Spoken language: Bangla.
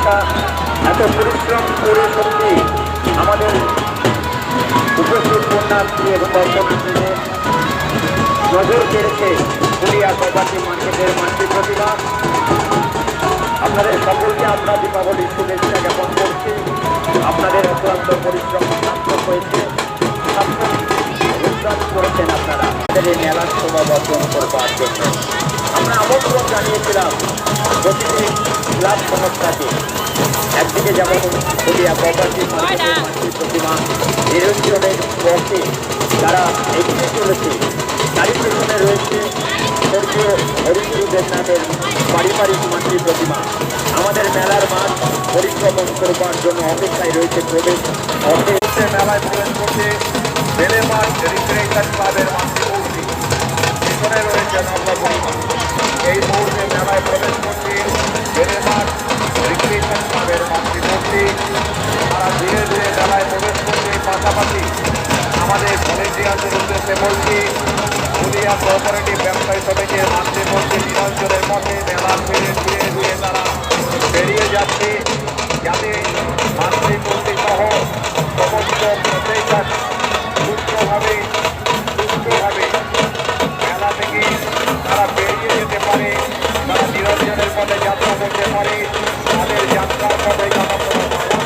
একটা এত পরিশ্রম করে সত্যি আমাদের উপস্থিত পুণ্যার্থী এবং দর্শনার্থীদের নজর কেড়েছে পুরিয়া কোঅপারেটিভ মার্কেটের মাতৃ প্রতিমা। আপনাদের সকলকে আমরা দীপাবলির শুভেচ্ছা জ্ঞাপন করছি। আপনাদের অক্লান্ত পরিশ্রম সার্থক হয়েছে, যোগদান করেছেন আপনারা আমাদের এই মেলার শোভা বর্ধন করবার জন্য। আমরা আমন্ত্রণ জানিয়েছিলাম প্রতিটি ক্লাব সংস্থাকে। একদিকে যেমন পুরিয়া কোঅপারেটিভ মার্কেটের মাতৃ প্রতিমা নিরঞ্জনের পথে তারা এগিয়ে চলেছে, তারই পেছনে রয়েছে স্বর্গীয় হরিগুরু দেবনাথের পারিবারিক মাতৃ প্রতিমা। আমাদের মেলার মাঠ পরিক্রমণ করবার জন্য অপেক্ষায় রয়েছে প্রবেশ পথে। মেলায় প্রবেশ করছে বেলে মাঠ রিক্রিয়েশন ক্লাবের মাতৃমূর্তি, পিছনে রয়েছে নবমা। এই মুহূর্তে মেলায় প্রবেশ করছে বেলে মাঠ রিক্রিয়েশন ক্লাবের মাতৃমূর্তি। তারা ধীরে ধীরে মেলায় প্রবেশ করছে। পাশাপাশি আমাদের ভলেন্টিয়ারদের উদ্দেশ্যে বলছি, পুরিয়া কোঅপারেটিভ ব্যবসায়ী সমিতির মাতৃমূর্তি নিরঞ্জনের পথে মেলার ফিরে